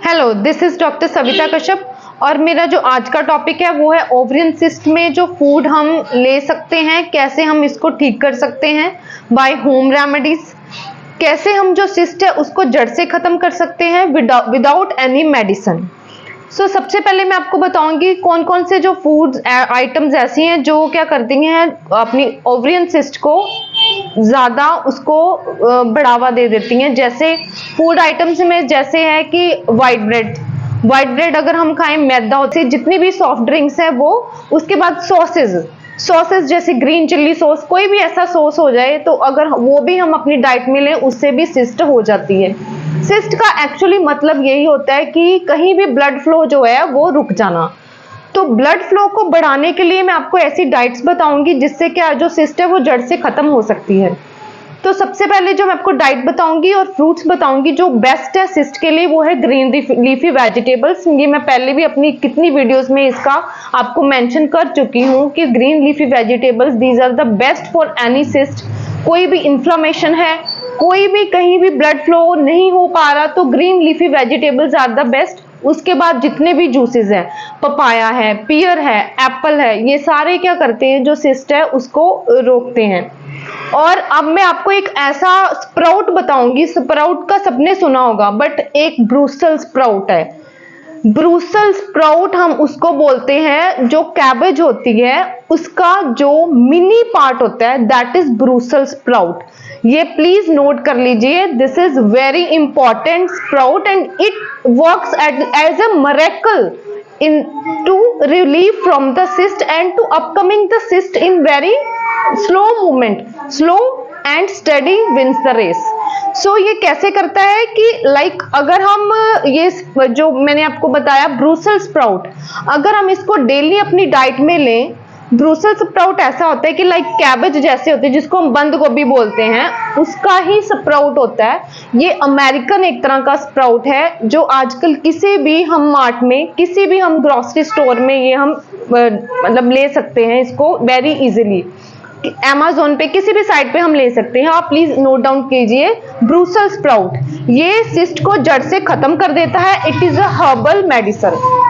Hello, this is doctor Savita Kashyap और मेरा जो आज का टॉपिक है वो है ओवरियन सिस्ट में जो फूड हम ले सकते हैं, कैसे हम इसको ठीक कर सकते हैं बाय होम रेमेडीज, कैसे हम जो सिस्ट है उसको जड़ से खत्म कर सकते हैं विदाउट एनी मेडिसिन। सो सबसे पहले मैं आपको बताऊंगी कौन कौन से जो फूड आइटम्स ऐसी हैं जो क्या करती हैं अपनी ओवरियन सिस्ट को ज्यादा उसको बढ़ावा दे देती हैं। जैसे फूड आइटम्स में जैसे है कि व्हाइट ब्रेड अगर हम खाएं, मैदा होती है, जितनी भी सॉफ्ट ड्रिंक्स है वो, उसके बाद सॉसेस जैसे ग्रीन चिल्ली सॉस, कोई भी ऐसा सॉस हो जाए तो अगर वो भी हम अपनी डाइट में लें उससे भी सिस्ट हो जाती है। सिस्ट का एक्चुअली मतलब यही होता है कि कहीं भी ब्लड फ्लो जो है वो रुक जाना। तो ब्लड फ्लो को बढ़ाने के लिए मैं आपको ऐसी डाइट्स बताऊंगी जिससे क्या जो सिस्ट है वो जड़ से खत्म हो सकती है। तो सबसे पहले जो मैं आपको डाइट बताऊंगी और फ्रूट्स बताऊंगी जो बेस्ट है सिस्ट के लिए वो है ग्रीन लीफी वेजिटेबल्स। ये मैं पहले भी अपनी कितनी वीडियोस में इसका आपको मेंशन कर चुकी हूँ कि green leafy vegetables these are the best for any cyst. कोई भी इंफ्लेमेशन है, कोई भी कहीं भी ब्लड फ्लो नहीं हो पा रहा तो green leafy vegetables are the best. उसके बाद जितने भी जूसेस हैं, पपाया है, पियर है, एप्पल है, ये सारे क्या करते हैं जो सिस्ट है उसको रोकते हैं। और अब मैं आपको एक ऐसा स्प्राउट बताऊंगी, स्प्राउट का सबने सुना होगा बट एक ब्रूसल स्प्राउट है। ब्रूसल स्प्राउट हम उसको बोलते हैं, जो कैबेज होती है उसका जो मिनी पार्ट होता है दैट इज ब्रूसल स्प्राउट। ये प्लीज नोट कर लीजिए, this is very important sprout and it works as a miracle in to relieve from the cyst and to upcoming the cyst in very slow movement, slow and steady wins the race। So ये कैसे करता है कि like अगर हम ये जो मैंने आपको बताया ब्रूसल स्प्राउट, अगर हम इसको डेली अपनी डाइट में लें, ब्रूसल स्प्राउट ऐसा होता है कि लाइक कैबेज जैसे होते हैं जिसको हम बंद गोभी बोलते हैं, उसका ही स्प्राउट होता है। ये अमेरिकन एक तरह का स्प्राउट है जो आजकल किसी भी हम मार्ट में, किसी भी हम ग्रोसरी स्टोर में ये हम मतलब ले सकते हैं इसको वेरी इजीली। Amazon पे किसी भी साइट पे हम ले सकते हैं। आप प्लीज नोट डाउन कीजिए ब्रूसल स्प्राउट, ये सिस्ट को जड़ से खत्म कर देता है। It is a herbal medicine.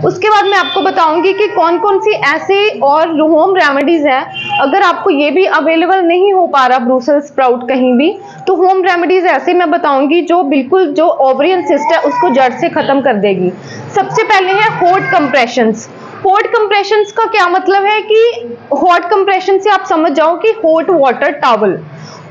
उसके बाद मैं आपको बताऊंगी कि कौन कौन सी ऐसे और होम रेमेडीज है। अगर आपको ये भी अवेलेबल नहीं हो पा रहा ब्रूसल स्प्राउट कहीं भी, तो होम रेमेडीज ऐसे मैं बताऊंगी जो बिल्कुल जो ओवरियन सिस्ट है उसको जड़ से खत्म कर देगी। सबसे पहले है हॉट कंप्रेशंस। हॉट कंप्रेशंस का क्या मतलब है कि हॉट कंप्रेशन से आप समझ जाओ कि hot water towel.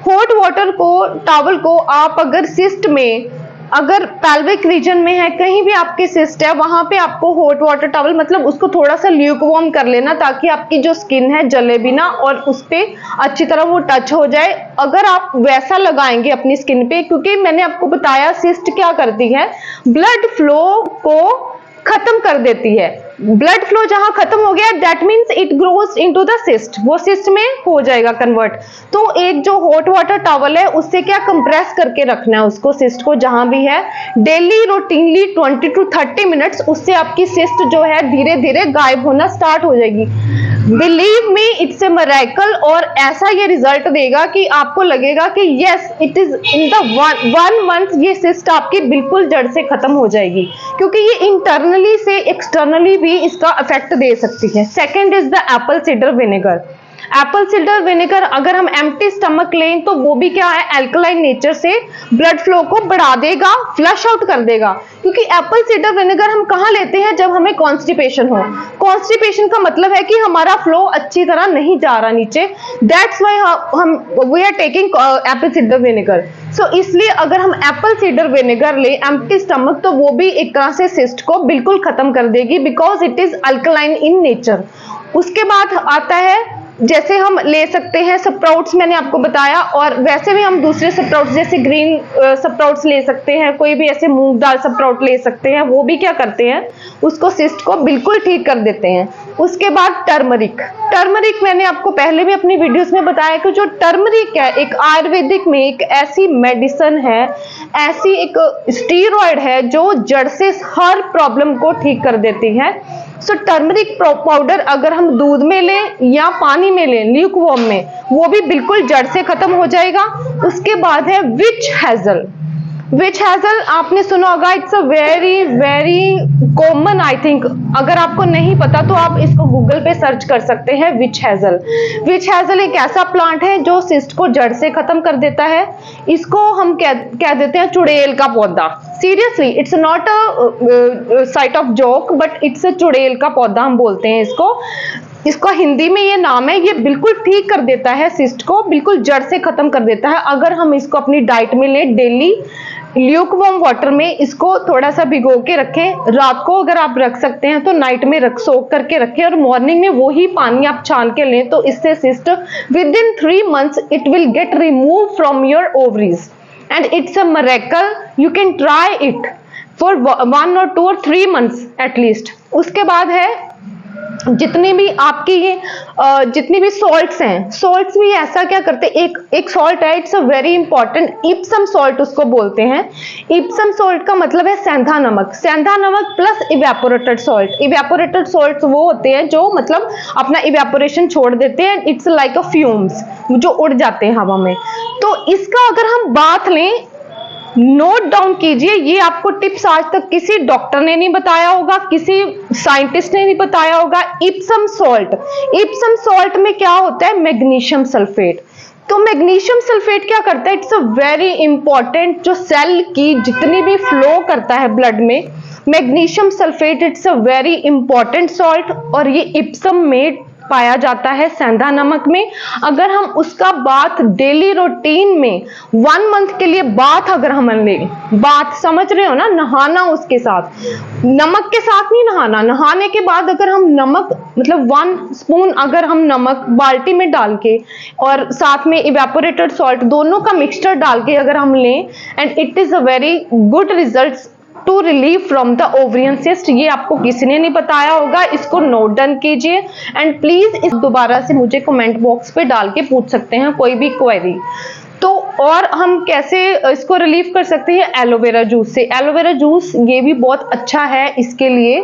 Hot water को टॉवल को आप अगर सिस्ट में, अगर पेल्विक रीजन में है, कहीं भी आपकी सिस्ट है वहां पे आपको हॉट वाटर टॉवल मतलब उसको थोड़ा सा ल्यूकवार्म कर लेना ताकि आपकी जो स्किन है जले भी ना और उस पे अच्छी तरह वो टच हो जाए। अगर आप वैसा लगाएंगे अपनी स्किन पे, क्योंकि मैंने आपको बताया सिस्ट क्या करती है, ब्लड फ्लो को खत्म कर देती है। ब्लड फ्लो जहां खत्म हो गया that means it grows into the cyst, वो सिस्ट में हो जाएगा कन्वर्ट। तो एक जो हॉट वाटर टॉवल है उससे क्या कंप्रेस करके रखना है उसको, सिस्ट को जहां भी है, डेली रूटीनली 20 to 30 मिनट्स, उससे आपकी सिस्ट जो है धीरे धीरे गायब होना स्टार्ट हो जाएगी। Believe me it's a miracle. और ऐसा ये रिजल्ट देगा कि आपको लगेगा कि yes it is in the one month ये सिस्ट आपकी बिल्कुल जड़ से खत्म हो जाएगी, क्योंकि ये इंटरनली से एक्सटर्नली भी इसका इफेक्ट दे सकती है। Second is the Apple cider vinegar. Apple cider vinegar अगर हम एम्प्टी स्टमक लें तो वो भी क्या है, अल्कलाइन नेचर से ब्लड फ्लो को बढ़ा देगा, फ्लश आउट कर देगा। क्योंकि एप्पल साइडर विनेगर हम कहाँ लेते हैं, जब हमें कॉन्स्टिपेशन हो। कॉन्स्टिपेशन का मतलब है कि हमारा फ्लो अच्छी तरह नहीं जा रहा नीचे, दैट्स व्हाई हम we are taking apple cider vinegar. So इसलिए अगर हम एप्पल साइडर विनेगर ले एम्प्टी स्टमक तो वो भी एक तरह से सिस्ट को बिल्कुल खत्म कर देगी, because it is alkaline in nature. उसके बाद आता है जैसे हम ले सकते हैं स्प्राउट्स, मैंने आपको बताया, और वैसे भी हम दूसरे स्प्राउट्स जैसे ग्रीन स्प्राउट्स ले सकते हैं, कोई भी ऐसे मूंग दाल स्प्राउट ले सकते हैं, वो भी क्या करते हैं उसको सिस्ट को बिल्कुल ठीक कर देते हैं। उसके बाद टर्मरिक मैंने आपको पहले भी अपनी वीडियोस में बताया कि जो टर्मरिक है एक आयुर्वेदिक में एक ऐसी मेडिसिन है, ऐसी एक स्टीरॉयड है जो जड़ से हर प्रॉब्लम को ठीक कर देती है। सो टर्मरिक पाउडर अगर हम दूध में लें या पानी में लें ल्यूकवार्म में, वो भी बिल्कुल जड़ से खत्म हो जाएगा। उसके बाद है विच हेजल। विच हेजल आपने सुना होगा, it's a very very common I think. अगर आपको नहीं पता तो आप इसको गूगल पे सर्च कर सकते हैं, विच हेजल। विच हेजल एक ऐसा प्लांट है जो सिस्ट को जड़ से खत्म कर देता है। इसको हम कह देते हैं चुड़ैल का पौधा। Seriously it's not a site of joke, but it's a चुड़ैल का पौधा हम बोलते हैं इसको। इसका हिंदी में ये नाम है। ये बिल्कुल ठीक कर देता है सिस्ट को, बिल्कुल जड़ से खत्म कर देता है। अगर हम इसको अपनी डाइट में लें डेली, ल्यूकवार्म वाटर में इसको थोड़ा सा भिगो के रखें। रात को अगर आप रख सकते हैं तो नाइट में सोक करके रखें, और मॉर्निंग में वही पानी आप छान के लें, तो इससे cyst with in 3 months it will get remove from your ovaries and it's a miracle. You can try it for 1 or 2 or 3 months at least. उसके बाद है जितनी भी आपकी जितनी भी सॉल्ट्स हैं, सॉल्ट्स भी ऐसा क्या करते हैं, एक सॉल्ट है, it's a very important, Epsom salt उसको बोलते हैं। इप्सम सॉल्ट का मतलब है सेंधा नमक। सेंधा नमक plus evaporated salt. Evaporated salt वो होते हैं जो मतलब अपना इवेपोरेशन छोड़ देते हैं, इट्स लाइक अ फ्यूम्स जो उड़ जाते हैं हवा में। तो इसका अगर हम बात लें, नोट डाउन कीजिए, ये आपको टिप्स आज तक किसी डॉक्टर ने नहीं बताया होगा, किसी साइंटिस्ट ने नहीं बताया होगा। इप्सम सॉल्ट, इप्सम सॉल्ट में क्या होता है, मैग्नीशियम सल्फेट। तो मैग्नीशियम सल्फेट क्या करता है, इट्स अ वेरी इंपॉर्टेंट, जो सेल की जितनी भी फ्लो करता है ब्लड में, magnesium sulphate it's a very important salt, और ये इप्सम में पाया जाता है, सेंधा नमक में। अगर हम उसका बाथ डेली रूटीन में 1 month के लिए बाथ अगर हम लें, बाथ समझ रहे हो ना, नहाना उसके साथ, नमक के साथ नहीं नहाना, नहाने के बाद अगर हम नमक मतलब 1 स्पून अगर हम नमक बाल्टी में डाल के और साथ में इवेपोरेटेड सॉल्ट दोनों का मिक्सचर डाल के अगर हम लें, and it is a very good result to relieve from the ovarian cyst. ये आपको किसी ने नहीं बताया होगा, इसको नोट डाउन कीजिए एंड प्लीज इस दोबारा से मुझे कमेंट बॉक्स पे डाल के पूछ सकते हैं कोई भी क्वेरी। तो और हम कैसे इसको रिलीव कर सकते हैं, एलोवेरा जूस से। एलोवेरा जूस ये भी बहुत अच्छा है इसके लिए,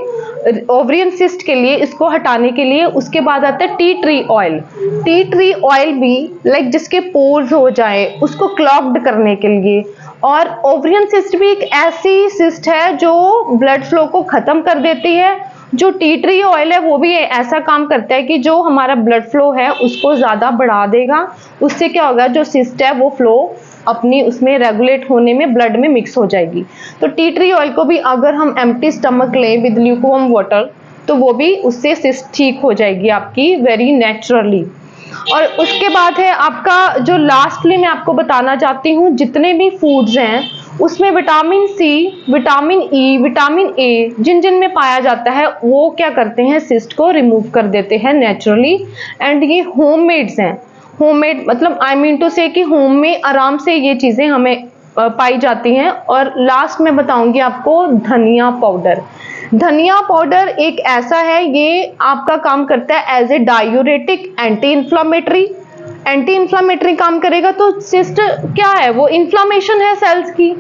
ओवरियन सिस्ट के लिए, इसको हटाने के लिए। उसके बाद आता है tea tree oil. Tea tree oil भी लाइक जिसके पोर्स हो जाए उसको क्लॉग्ड करने के लिए। और ओवरियन सिस्ट भी एक ऐसी सिस्ट है जो ब्लड फ्लो को खत्म कर देती है। जो टी ट्री ऑयल है वो भी ऐसा काम करता है कि जो हमारा ब्लड फ्लो है उसको ज्यादा बढ़ा देगा। उससे क्या होगा, जो सिस्ट है वो फ्लो अपनी उसमें रेगुलेट होने में ब्लड में मिक्स हो जाएगी। तो टी ट्री ऑयल को भी अगर हम एम्प्टी स्टमक लें विद ल्यूकवार्म वाटर, तो वो भी उससे सिस्ट ठीक हो जाएगी आपकी वेरी नेचुरली। और उसके बाद है आपका जो लास्टली मैं आपको बताना चाहती हूँ, जितने भी फूड्स हैं उसमें vitamin C, vitamin E, vitamin A जिन जिन में पाया जाता है वो क्या करते हैं, सिस्ट को रिमूव कर देते हैं नेचुरली। एंड ये होममेड्स हैं। होममेड मतलब आई मीन टू से कि होम में आराम से ये चीजें हमें पाई जाती हैं। और लास्ट में बताऊंगी आपको धनिया पाउडर। धनिया पाउडर एक ऐसा है, ये आपका काम करता है as a diuretic, anti inflammatory. Anti inflammatory काम करेगा। तो सिस्ट क्या है, वो इन्फ्लामेशन है सेल्स की,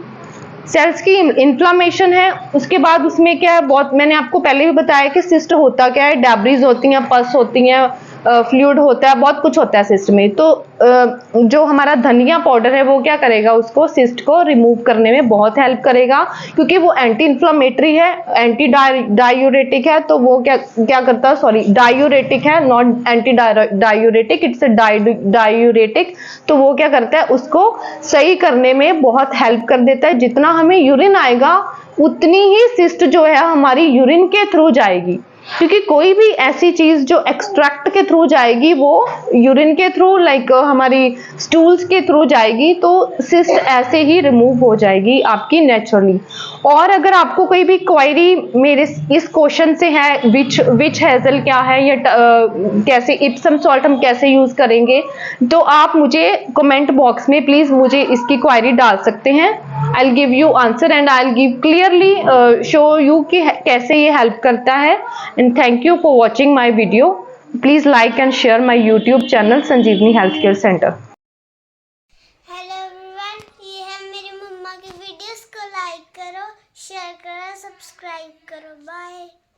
सेल्स की इन्फ्लामेशन है। उसके बाद उसमें क्या है, बहुत मैंने आपको पहले भी बताया कि सिस्ट होता क्या है, डेब्रीज होती हैं, पस होती हैं, फ्लूइड होता है, बहुत कुछ होता है सिस्ट में। तो जो हमारा धनिया पाउडर है वो क्या करेगा, उसको सिस्ट को रिमूव करने में बहुत हेल्प करेगा, क्योंकि वो एंटी इन्फ्लामेटरी है, एंटी डायूरेटिक है। तो वो क्या क्या करता है, सॉरी डायूरेटिक है, not anti diuretic, it's diuretic. तो वो क्या करता है, उसको सही करने में बहुत हेल्प कर देता है। जितना हमें यूरिन आएगा उतनी ही सिस्ट जो है हमारी यूरिन के थ्रू जाएगी, क्योंकि कोई भी ऐसी चीज जो एक्सट्रैक्ट के थ्रू जाएगी वो यूरिन के थ्रू, लाइक हमारी स्टूल्स के थ्रू जाएगी। तो सिस्ट ऐसे ही रिमूव हो जाएगी आपकी नेचुरली। और अगर आपको कोई भी क्वेरी मेरे इस क्वेश्चन से है, विच हेजल क्या है, या कैसे इप्सम सॉल्ट हम कैसे यूज करेंगे, तो आप मुझे कमेंट बॉक्स में प्लीज मुझे इसकी क्वेरी डाल सकते हैं। I'll give you answer and I'll give clearly show you कि कैसे ये help करता है। And thank you for watching my video. Please like and share my YouTube channel Sanjeevani health care centre. Hello everyone, ये है मेरी मम्मा की वीडियोस को लाइक करो, शेयर करो, सब्सक्राइब करो। बाय।